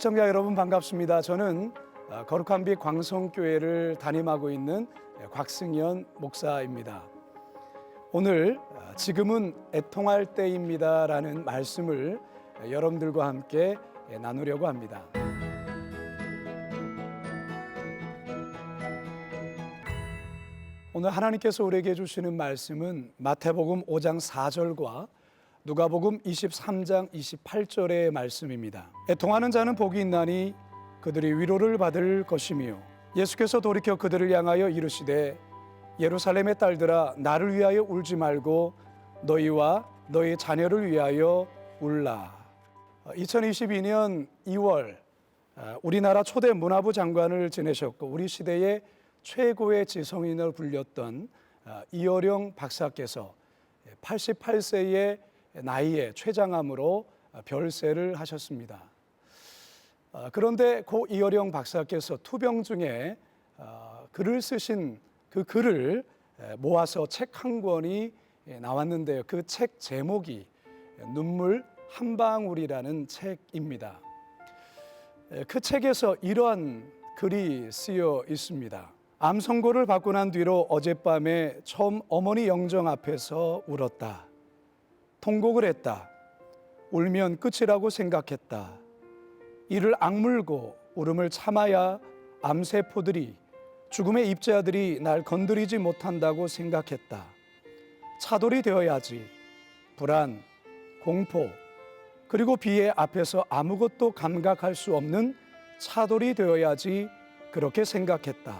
시청자 여러분 반갑습니다. 저는 거룩한 빛 광성교회를 담임하고 있는 곽승현 목사입니다. 오늘 지금은 애통할 때입니다라는 말씀을 여러분들과 함께 나누려고 합니다. 오늘 하나님께서 우리에게 주시는 말씀은 마태복음 5장 4절과 누가복음 23장 28절의 말씀입니다. 애통하는 자는 복이 있나니 그들이 위로를 받을 것이며, 예수께서 돌이켜 그들을 향하여 이르시되 예루살렘의 딸들아 나를 위하여 울지 말고 너희와 너희 자녀를 위하여 울라. 2022년 2월 우리나라 초대 문화부 장관을 지내셨고 우리 시대의 최고의 지성인을 불렸던 이어령 박사께서 88세의 나이에 췌장암으로 별세를 하셨습니다. 그런데 고 이어령 박사께서 투병 중에 글을 쓰신 그 글을 모아서 책 한 권이 나왔는데요. 그 책 제목이 눈물 한 방울이라는 책입니다. 그 책에서 이러한 글이 쓰여 있습니다. 암 선고를 받고 난 뒤로 어젯밤에 처음 어머니 영정 앞에서 울었다. 통곡을 했다. 울면 끝이라고 생각했다. 이를 악물고 울음을 참아야 암세포들이, 죽음의 입자들이 날 건드리지 못한다고 생각했다. 차돌이 되어야지. 불안, 공포, 그리고 비애 앞에서 아무것도 감각할 수 없는 차돌이 되어야지 그렇게 생각했다.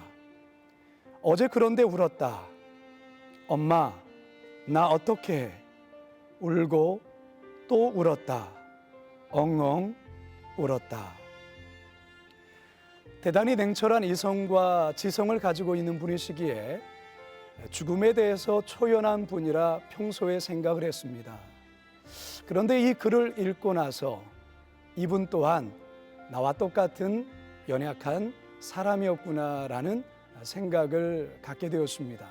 어제 그런데 울었다. 엄마, 나 어떻게 해? 울고 또 울었다. 엉엉 울었다. 대단히 냉철한 이성과 지성을 가지고 있는 분이시기에 죽음에 대해서 초연한 분이라 평소에 생각을 했습니다. 그런데 이 글을 읽고 나서 이분 또한 나와 똑같은 연약한 사람이었구나라는 생각을 갖게 되었습니다.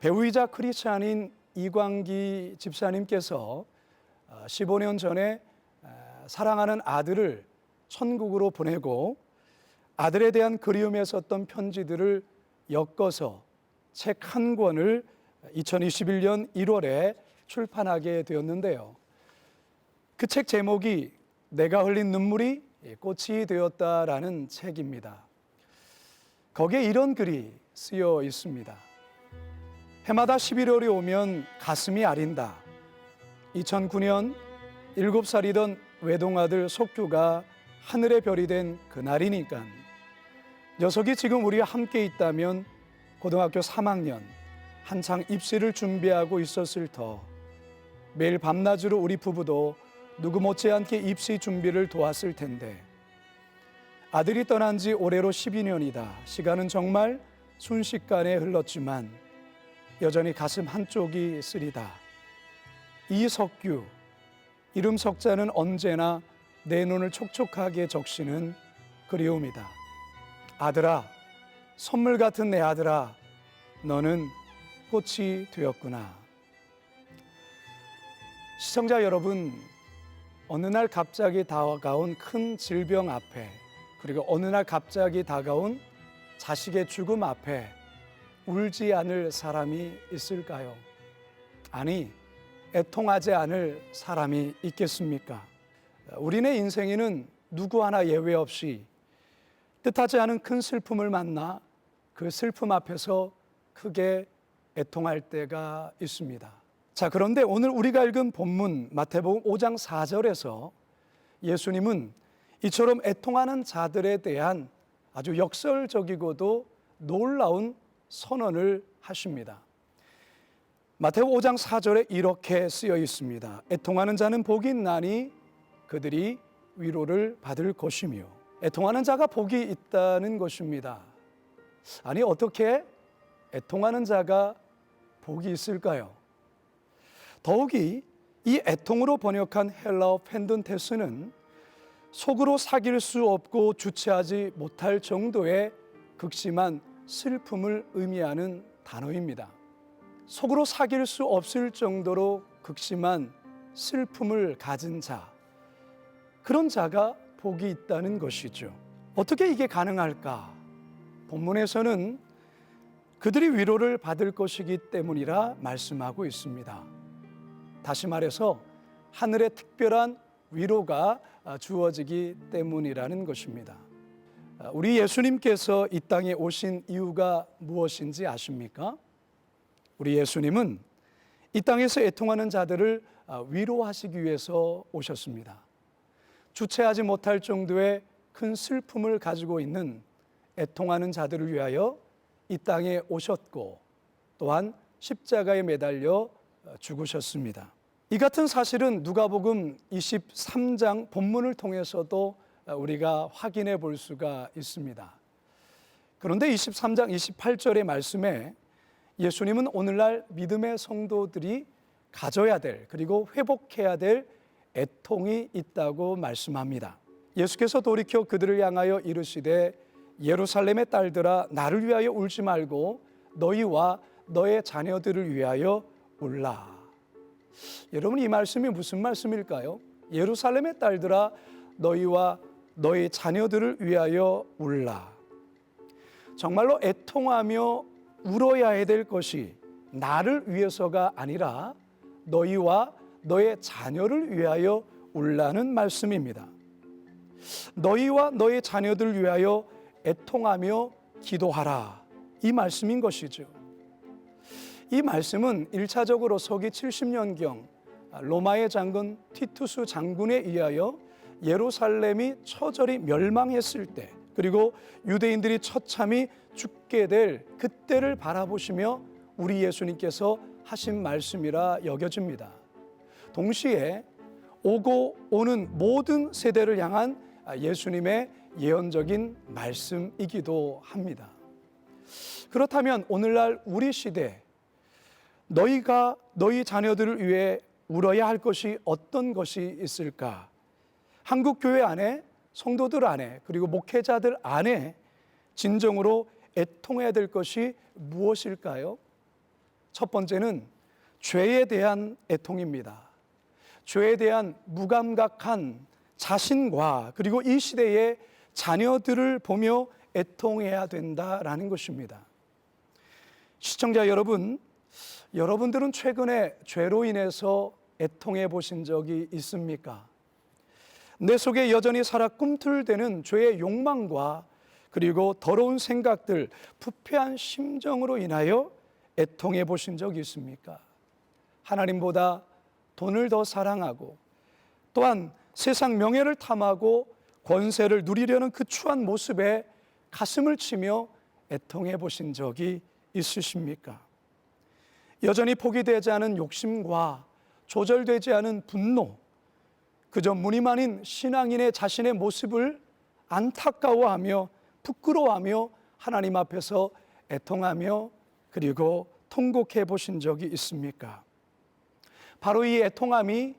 배우이자 크리스찬인 이광기 집사님께서 15년 전에 사랑하는 아들을 천국으로 보내고 아들에 대한 그리움에 썼던 편지들을 엮어서 책 한 권을 2021년 1월에 출판하게 되었는데요. 그 책 제목이 내가 흘린 눈물이 꽃이 되었다라는 책입니다. 거기에 이런 글이 쓰여 있습니다. 해마다 11월이 오면 가슴이 아린다. 2009년 7살이던 외동아들 석규가 하늘의 별이 된 그날이니까. 녀석이 지금 우리와 함께 있다면 고등학교 3학년 한창 입시를 준비하고 있었을 터. 매일 밤낮으로 우리 부부도 누구 못지않게 입시 준비를 도왔을 텐데. 아들이 떠난 지 올해로 12년이다. 시간은 정말 순식간에 흘렀지만 여전히 가슴 한쪽이 쓰리다. 이석규, 이름 석자는 언제나 내 눈을 촉촉하게 적시는 그리움이다. 아들아, 선물 같은 내 아들아, 너는 꽃이 되었구나. 시청자 여러분, 어느 날 갑자기 다가온 큰 질병 앞에, 그리고 어느 날 갑자기 다가온 자식의 죽음 앞에 울지 않을 사람이 있을까요? 아니, 애통하지 않을 사람이 있겠습니까? 우리네 인생에는 누구 하나 예외 없이 뜻하지 않은 큰 슬픔을 만나 그 슬픔 앞에서 크게 애통할 때가 있습니다. 자, 그런데 오늘 우리가 읽은 본문 마태복음 5장 4절에서 예수님은 이처럼 애통하는 자들에 대한 아주 역설적이고도 놀라운 선언을 하십니다. 마태복음 5장 4절에 이렇게 쓰여 있습니다. 애통하는 자는 복이 있나니 그들이 위로를 받을 것이며. 애통하는 자가 복이 있다는 것입니다. 아니, 어떻게 애통하는 자가 복이 있을까요? 더욱이 이 애통으로 번역한 헬라어 펜든테스는 속으로 사귈 수 없고 주체하지 못할 정도의 극심한 슬픔을 의미하는 단어입니다. 속으로 사귈 수 없을 정도로 극심한 슬픔을 가진 자, 그런 자가 복이 있다는 것이죠. 어떻게 이게 가능할까? 본문에서는 그들이 위로를 받을 것이기 때문이라 말씀하고 있습니다. 다시 말해서 하늘의 특별한 위로가 주어지기 때문이라는 것입니다. 우리 예수님께서 이 땅에 오신 이유가 무엇인지 아십니까? 우리 예수님은 이 땅에서 애통하는 자들을 위로하시기 위해서 오셨습니다. 주체하지 못할 정도의 큰 슬픔을 가지고 있는 애통하는 자들을 위하여 이 땅에 오셨고 또한 십자가에 매달려 죽으셨습니다. 이 같은 사실은 누가복음 23장 본문을 통해서도 우리가 확인해 볼 수가 있습니다. 그런데 23장 28절의 말씀에 예수님은 오늘날 믿음의 성도들이 가져야 될 그리고 회복해야 될 애통이 있다고 말씀합니다. 예수께서 돌이켜 그들을 향하여 이르시되 예루살렘의 딸들아 나를 위하여 울지 말고 너희와 너의 자녀들을 위하여 울라. 여러분, 이 말씀이 무슨 말씀일까요? 예루살렘의 딸들아 너희와 너희 자녀들을 위하여 울라. 정말로 애통하며 울어야 해야 될 것이 나를 위해서가 아니라 너희와 너의 자녀를 위하여 울라는 말씀입니다. 너희와 너의 자녀들을 위하여 애통하며 기도하라, 이 말씀인 것이죠. 이 말씀은 1차적으로 서기 70년경 로마의 장군 티투스 장군에 의하여 예루살렘이 처절히 멸망했을 때, 그리고 유대인들이 처참히 죽게 될 그때를 바라보시며 우리 예수님께서 하신 말씀이라 여겨집니다. 동시에 오고 오는 모든 세대를 향한 예수님의 예언적인 말씀이기도 합니다. 그렇다면 오늘날 우리 시대, 너희가 너희 자녀들을 위해 울어야 할 것이 어떤 것이 있을까? 한국 교회 안에, 성도들 안에, 그리고 목회자들 안에 진정으로 애통해야 될 것이 무엇일까요? 첫 번째는 죄에 대한 애통입니다. 죄에 대한 무감각한 자신과 그리고 이 시대의 자녀들을 보며 애통해야 된다라는 것입니다. 시청자 여러분, 여러분들은 최근에 죄로 인해서 애통해 보신 적이 있습니까? 내 속에 여전히 살아 꿈틀대는 죄의 욕망과 그리고 더러운 생각들, 부패한 심정으로 인하여 애통해 보신 적이 있습니까? 하나님보다 돈을 더 사랑하고 또한 세상 명예를 탐하고 권세를 누리려는 그 추한 모습에 가슴을 치며 애통해 보신 적이 있으십니까? 여전히 포기되지 않은 욕심과 조절되지 않은 분노, 그저 무늬 아닌 신앙인의 자신의 모습을 안타까워하며 부끄러워하며 하나님 앞에서 애통하며 그리고 통곡해 보신 적이 있습니까? 바로 이 애통함이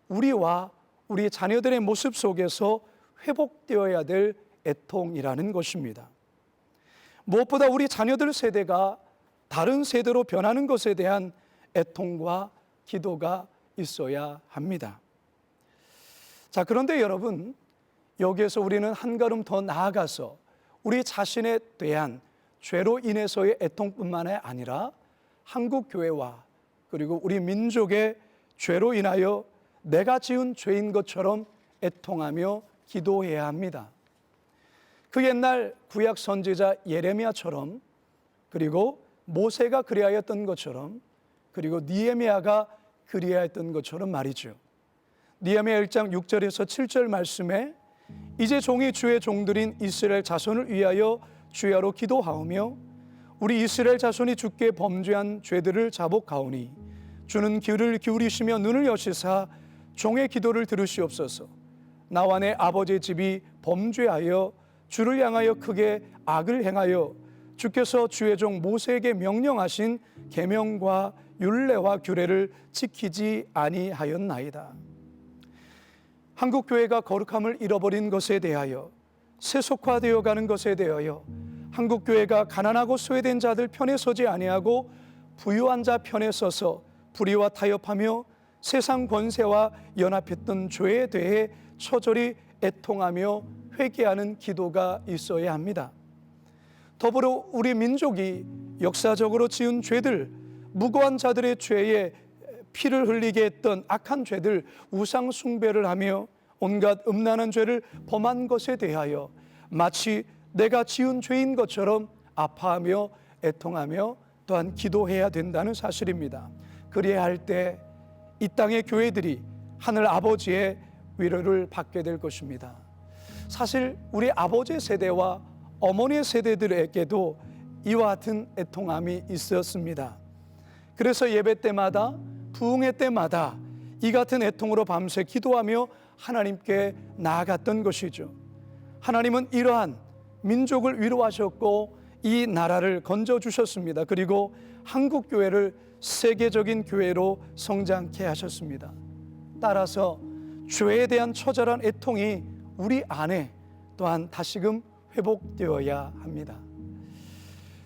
우리와 우리 자녀들의 모습 속에서 회복되어야 될 애통이라는 것입니다. 무엇보다 우리 자녀들 세대가 다른 세대로 변하는 것에 대한 애통과 기도가 있어야 합니다. 자, 그런데 여러분, 여기에서 우리는 한 걸음 더 나아가서 우리 자신에 대한 죄로 인해서의 애통뿐만 아니라 한국 교회와 그리고 우리 민족의 죄로 인하여 내가 지은 죄인 것처럼 애통하며 기도해야 합니다. 그 옛날 구약 선지자 예레미야처럼, 그리고 모세가 그리하였던 것처럼, 그리고 느헤미야가 그리하였던 것처럼 말이죠. 느헤미야 1장 6절에서 7절 말씀에 이제 종이 주의 종들인 이스라엘 자손을 위하여 주야로 기도하오며 우리 이스라엘 자손이 주께 범죄한 죄들을 자복하오니 주는 귀를 기울이시며 눈을 여시사 종의 기도를 들으시옵소서. 나와 내 아버지의 집이 범죄하여 주를 향하여 크게 악을 행하여 주께서 주의 종 모세에게 명령하신 계명과 율례와 규례를 지키지 아니하였나이다. 한국 교회가 거룩함을 잃어버린 것에 대하여, 세속화되어 가는 것에 대하여, 한국 교회가 가난하고 소외된 자들 편에 서지 아니하고 부유한 자 편에 서서 불의와 타협하며 세상 권세와 연합했던 죄에 대해 처절히 애통하며 회개하는 기도가 있어야 합니다. 더불어 우리 민족이 역사적으로 지은 죄들, 무고한 자들의 죄에 피를 흘리게 했던 악한 죄들, 우상 숭배를 하며 온갖 음란한 죄를 범한 것에 대하여 마치 내가 지은 죄인 것처럼 아파하며 애통하며 또한 기도해야 된다는 사실입니다. 그래야 할 때 이 땅의 교회들이 하늘 아버지의 위로를 받게 될 것입니다. 사실 우리 아버지 세대와 어머니의 세대들에게도 이와 같은 애통함이 있었습니다. 그래서 예배 때마다, 부흥회 때마다 이 같은 애통으로 밤새 기도하며 하나님께 나아갔던 것이죠. 하나님은 이러한 민족을 위로하셨고 이 나라를 건져주셨습니다. 그리고 한국교회를 세계적인 교회로 성장케 하셨습니다. 따라서 죄에 대한 처절한 애통이 우리 안에 또한 다시금 회복되어야 합니다.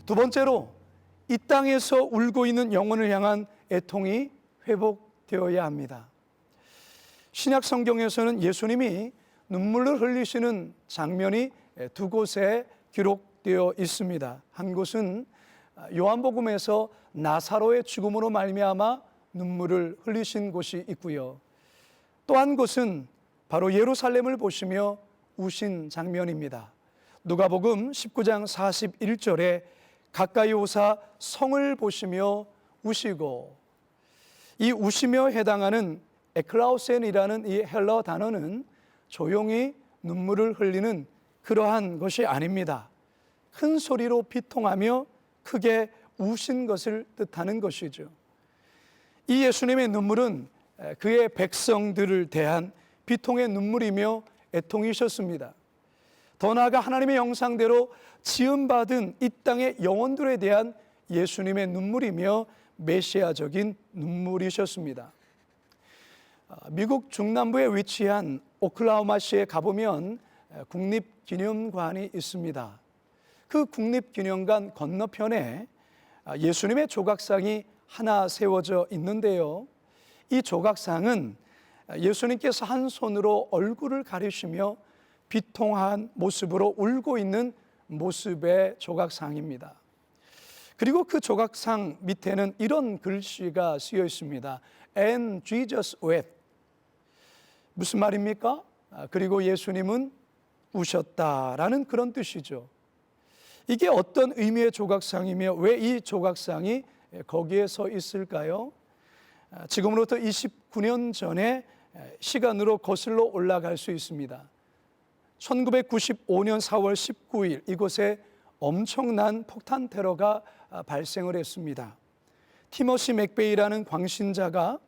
두 번째로 이 땅에서 울고 있는 영혼을 향한 애통이 회복되어야 합니다. 신약 성경에서는 예수님이 눈물을 흘리시는 장면이 두 곳에 기록되어 있습니다. 한 곳은 요한복음에서 나사로의 죽음으로 말미암아 눈물을 흘리신 곳이 있고요. 또 한 곳은 바로 예루살렘을 보시며 우신 장면입니다. 누가복음 19장 41절에 가까이 오사 성을 보시며 우시고, 이 우시며 해당하는 에클라우센이라는 이 헬러 단어는 조용히 눈물을 흘리는 그러한 것이 아닙니다. 큰 소리로 비통하며 크게 우신 것을 뜻하는 것이죠. 이 예수님의 눈물은 그의 백성들을 대한 비통의 눈물이며 애통이셨습니다. 더 나아가 하나님의 형상대로 지음받은 이 땅의 영혼들에 대한 예수님의 눈물이며 메시아적인 눈물이셨습니다. 미국 중남부에 위치한 오클라호마시에 가보면 국립기념관이 있습니다. 그 국립기념관 건너편에 예수님의 조각상이 하나 세워져 있는데요. 이 조각상은 예수님께서 한 손으로 얼굴을 가리시며 비통한 모습으로 울고 있는 모습의 조각상입니다. 그리고 그 조각상 밑에는 이런 글씨가 쓰여 있습니다. And Jesus wept. 무슨 말입니까? 그리고 예수님은 우셨다라는 그런 뜻이죠. 이게 어떤 의미의 조각상이며 왜 이 조각상이 거기에 서 있을까요? 지금으로부터 29년 전에 시간으로 거슬러 올라갈 수 있습니다. 1995년 4월 19일 이곳에 엄청난 폭탄 테러가 발생을 했습니다. 티머시 맥베이라는 광신자가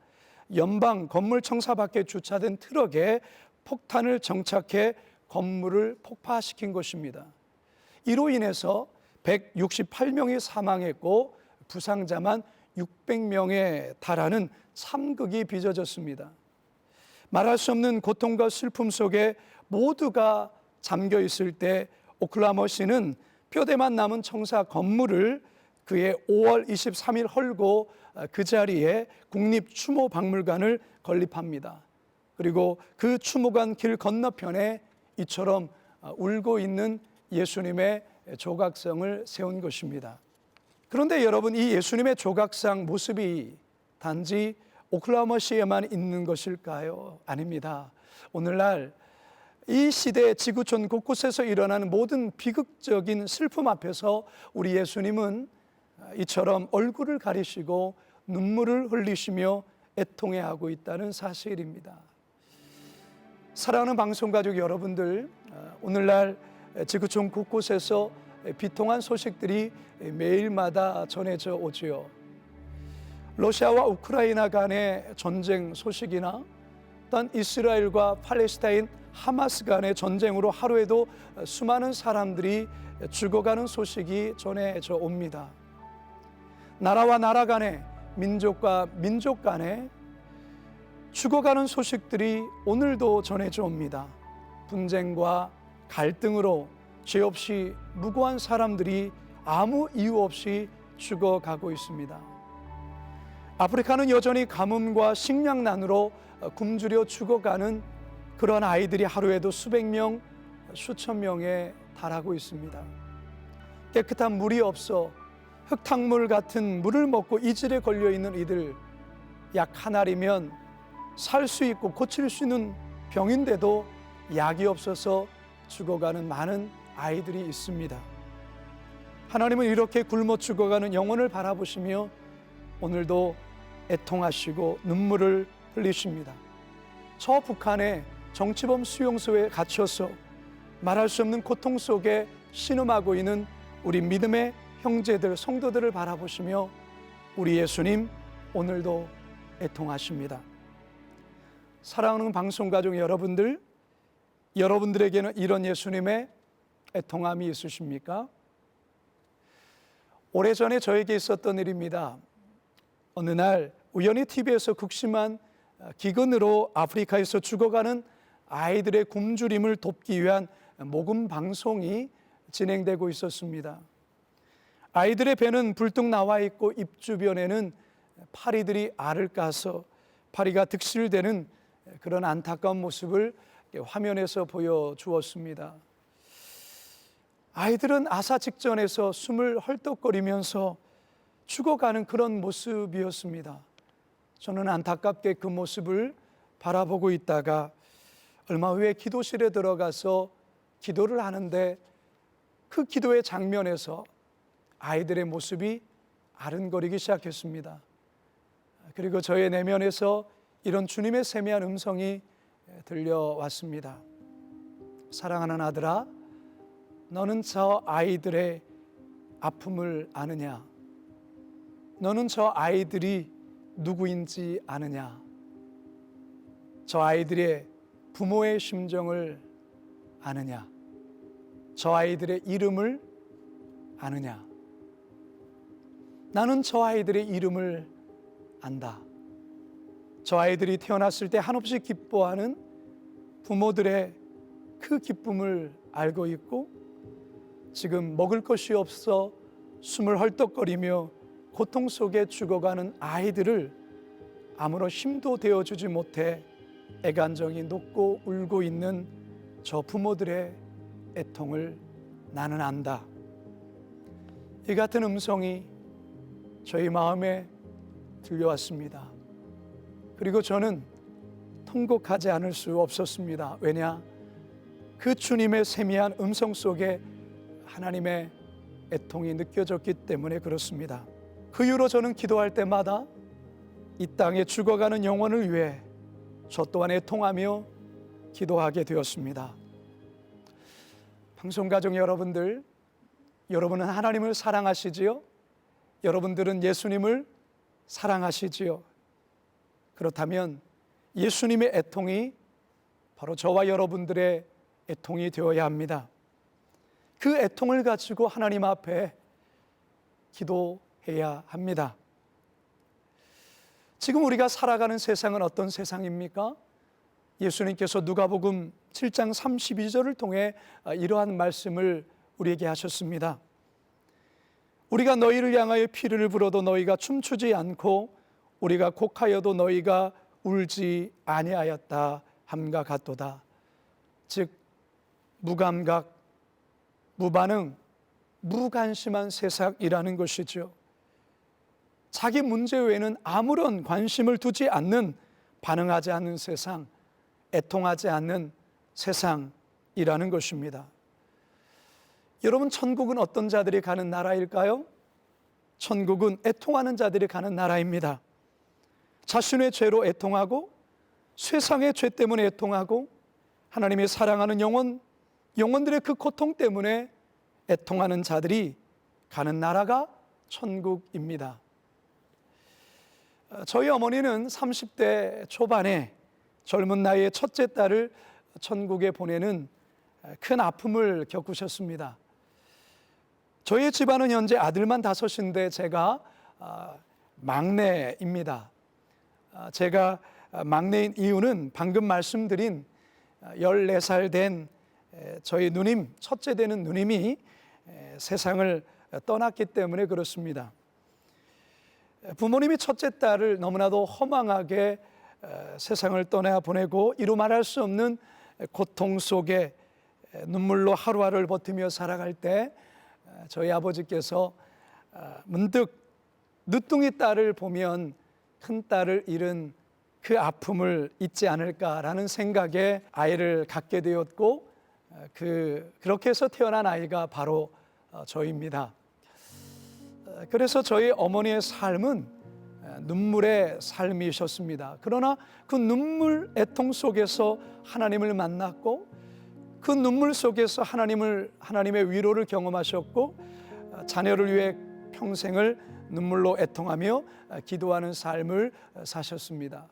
연방 건물청사 밖에 주차된 트럭에 폭탄을 정착해 건물을 폭파시킨 것입니다. 이로 인해서 168명이 사망했고 부상자만 600명에 달하는 참극이 빚어졌습니다. 말할 수 없는 고통과 슬픔 속에 모두가 잠겨 있을 때 오클라호마시는 뼈대만 남은 청사 건물을 그해 5월 23일 헐고 그 자리에 국립추모박물관을 건립합니다. 그리고 그 추모관 길 건너편에 이처럼 울고 있는 예수님의 조각상을 세운 것입니다. 그런데 여러분, 이 예수님의 조각상 모습이 단지 오클라호마시에만 있는 것일까요? 아닙니다. 오늘날 이 시대 지구촌 곳곳에서 일어나는 모든 비극적인 슬픔 앞에서 우리 예수님은 이처럼 얼굴을 가리시고 눈물을 흘리시며 애통해하고 있다는 사실입니다. 사랑하는 방송가족 여러분들, 오늘날 지구촌 곳곳에서 비통한 소식들이 매일마다 전해져 오지요. 러시아와 우크라이나 간의 전쟁 소식이나 또한 이스라엘과 팔레스타인 하마스 간의 전쟁으로 하루에도 수많은 사람들이 죽어가는 소식이 전해져 옵니다. 나라와 나라 간에, 민족과 민족 간에 죽어가는 소식들이 오늘도 전해져 옵니다. 분쟁과 갈등으로 죄 없이 무고한 사람들이 아무 이유 없이 죽어가고 있습니다. 아프리카는 여전히 가뭄과 식량난으로 굶주려 죽어가는 그런 아이들이 하루에도 수백 명, 수천 명에 달하고 있습니다. 깨끗한 물이 없어 흙탕물 같은 물을 먹고 이질에 걸려 있는 이들, 약 한 알이면 살 수 있고 고칠 수 있는 병인데도 약이 없어서 죽어가는 많은 아이들이 있습니다. 하나님은 이렇게 굶어 죽어가는 영혼을 바라보시며 오늘도 애통하시고 눈물을 흘리십니다. 저 북한의 정치범 수용소에 갇혀서 말할 수 없는 고통 속에 신음하고 있는 우리 믿음의 형제들, 성도들을 바라보시며 우리 예수님 오늘도 애통하십니다. 사랑하는 방송가족 여러분들, 여러분들에게는 이런 예수님의 애통함이 있으십니까? 오래전에 저에게 있었던 일입니다. 어느 날 우연히 TV에서 극심한 기근으로 아프리카에서 죽어가는 아이들의 굶주림을 돕기 위한 복음 방송이 진행되고 있었습니다. 아이들의 배는 불뚝 나와 있고 입 주변에는 파리들이 알을 까서 파리가 득실되는 그런 안타까운 모습을 화면에서 보여주었습니다. 아이들은 아사 직전에서 숨을 헐떡거리면서 죽어가는 그런 모습이었습니다. 저는 안타깝게 그 모습을 바라보고 있다가 얼마 후에 기도실에 들어가서 기도를 하는데 그 기도의 장면에서 아이들의 모습이 아른거리기 시작했습니다. 그리고 저의 내면에서 이런 주님의 세미한 음성이 들려왔습니다. 사랑하는 아들아, 너는 저 아이들의 아픔을 아느냐? 너는 저 아이들이 누구인지 아느냐? 저 아이들의 부모의 심정을 아느냐? 저 아이들의 이름을 아느냐? 나는 저 아이들의 이름을 안다. 저 아이들이 태어났을 때 한없이 기뻐하는 부모들의 그 기쁨을 알고 있고 지금 먹을 것이 없어 숨을 헐떡거리며 고통 속에 죽어가는 아이들을 아무런 힘도 되어주지 못해 애간정이 녹고 울고 있는 저 부모들의 애통을 나는 안다. 이 같은 음성이 저희 마음에 들려왔습니다. 그리고 저는 통곡하지 않을 수 없었습니다. 왜냐? 그 주님의 세미한 음성 속에 하나님의 애통이 느껴졌기 때문에 그렇습니다. 그 이후로 저는 기도할 때마다 이 땅에 죽어가는 영혼을 위해 저 또한 애통하며 기도하게 되었습니다. 방송가족 여러분들, 여러분은 하나님을 사랑하시지요? 여러분들은 예수님을 사랑하시지요? 그렇다면 예수님의 애통이 바로 저와 여러분들의 애통이 되어야 합니다. 그 애통을 가지고 하나님 앞에 기도해야 합니다. 지금 우리가 살아가는 세상은 어떤 세상입니까? 예수님께서 누가복음 7장 32절을 통해 이러한 말씀을 우리에게 하셨습니다. 우리가 너희를 향하여 피를 불어도 너희가 춤추지 않고 우리가 곡하여도 너희가 울지 아니하였다 함과 같도다. 즉 무감각, 무반응, 무관심한 세상이라는 것이죠. 자기 문제 외에는 아무런 관심을 두지 않는, 반응하지 않는 세상, 애통하지 않는 세상이라는 것입니다. 여러분, 천국은 어떤 자들이 가는 나라일까요? 천국은 애통하는 자들이 가는 나라입니다. 자신의 죄로 애통하고 세상의 죄 때문에 애통하고 하나님의 사랑하는 영혼들의 그 고통 때문에 애통하는 자들이 가는 나라가 천국입니다. 저희 어머니는 30대 초반에 젊은 나이에 첫째 딸을 천국에 보내는 큰 아픔을 겪으셨습니다. 저희 집안은 현재 아들만 5인데 제가 막내입니다. 제가 막내인 이유는 방금 말씀드린 14살 된 저희 누님, 첫째 되는 누님이 세상을 떠났기 때문에 그렇습니다. 부모님이 첫째 딸을 너무나도 허망하게 세상을 떠나 보내고 이루 말할 수 없는 고통 속에 눈물로 하루하루를 버티며 살아갈 때 저희 아버지께서 문득 늦둥이 딸을 보면 큰 딸을 잃은 그 아픔을 잊지 않을까라는 생각에 아이를 갖게 되었고 그렇게 해서 태어난 아이가 바로 저입니다. 그래서 저희 어머니의 삶은 눈물의 삶이셨습니다. 그러나 그 눈물 애통 속에서 하나님을 만났고 그 눈물 속에서 하나님의 위로를 경험하셨고 자녀를 위해 평생을 눈물로 애통하며 기도하는 삶을 사셨습니다.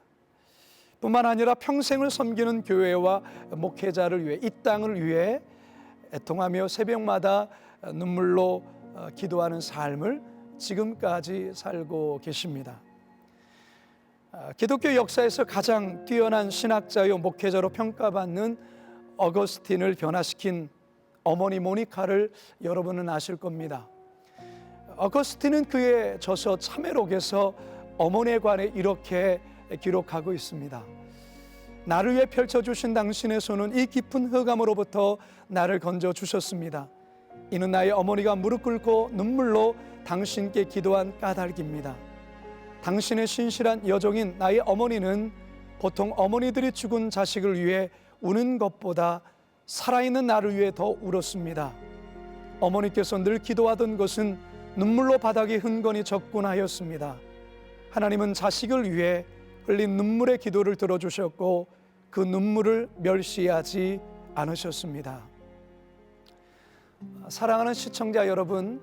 뿐만 아니라 평생을 섬기는 교회와 목회자를 위해 이 땅을 위해 애통하며 새벽마다 눈물로 기도하는 삶을 지금까지 살고 계십니다. 기독교 역사에서 가장 뛰어난 신학자요 목회자로 평가받는 어거스틴을 변화시킨 어머니 모니카를 여러분은 아실 겁니다. 어거스틴은 그의 저서 참회록에서 어머니에 관해 이렇게 기록하고 있습니다. 나를 위해 펼쳐주신 당신의 손은 이 깊은 흑암으로부터 나를 건져주셨습니다. 이는 나의 어머니가 무릎 꿇고 눈물로 당신께 기도한 까닭입니다. 당신의 신실한 여종인 나의 어머니는 보통 어머니들이 죽은 자식을 위해 우는 것보다 살아있는 나를 위해 더 울었습니다. 어머니께서 늘 기도하던 것은 눈물로 바닥에 흥건히 적군하였습니다. 하나님은 자식을 위해 흘린 눈물의 기도를 들어주셨고 그 눈물을 멸시하지 않으셨습니다. 사랑하는 시청자 여러분,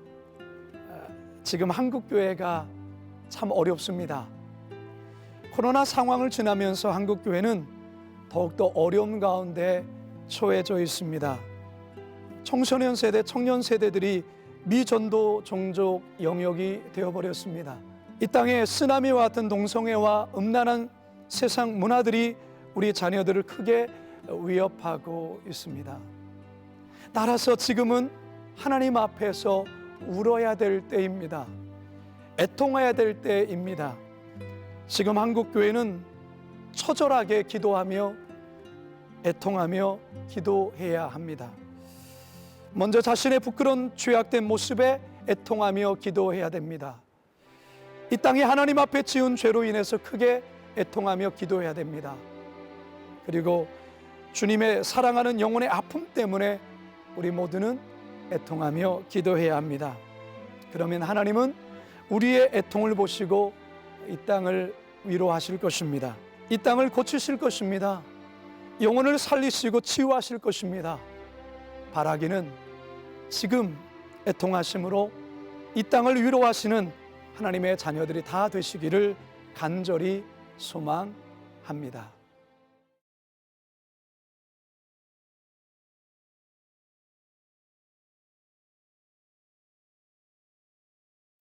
지금 한국교회가 참 어렵습니다. 코로나 상황을 지나면서 한국교회는 더욱더 어려움 가운데 처해져 있습니다. 청소년 세대, 청년 세대들이 미전도 종족 영역이 되어버렸습니다. 이 땅에 쓰나미와 같은 동성애와 음란한 세상 문화들이 우리 자녀들을 크게 위협하고 있습니다. 따라서 지금은 하나님 앞에서 울어야 될 때입니다. 애통해야 될 때입니다. 지금 한국교회는 처절하게 기도하며 애통하며 기도해야 합니다. 먼저 자신의 부끄러운 죄악된 모습에 애통하며 기도해야 됩니다. 이 땅에 하나님 앞에 지은 죄로 인해서 크게 애통하며 기도해야 됩니다. 그리고 주님의 사랑하는 영혼의 아픔 때문에 우리 모두는 애통하며 기도해야 합니다. 그러면 하나님은 우리의 애통을 보시고 이 땅을 위로하실 것입니다. 이 땅을 고치실 것입니다. 영혼을 살리시고 치유하실 것입니다. 바라기는 지금 애통하심으로 이 땅을 위로하시는 하나님의 자녀들이 다 되시기를 간절히 소망합니다.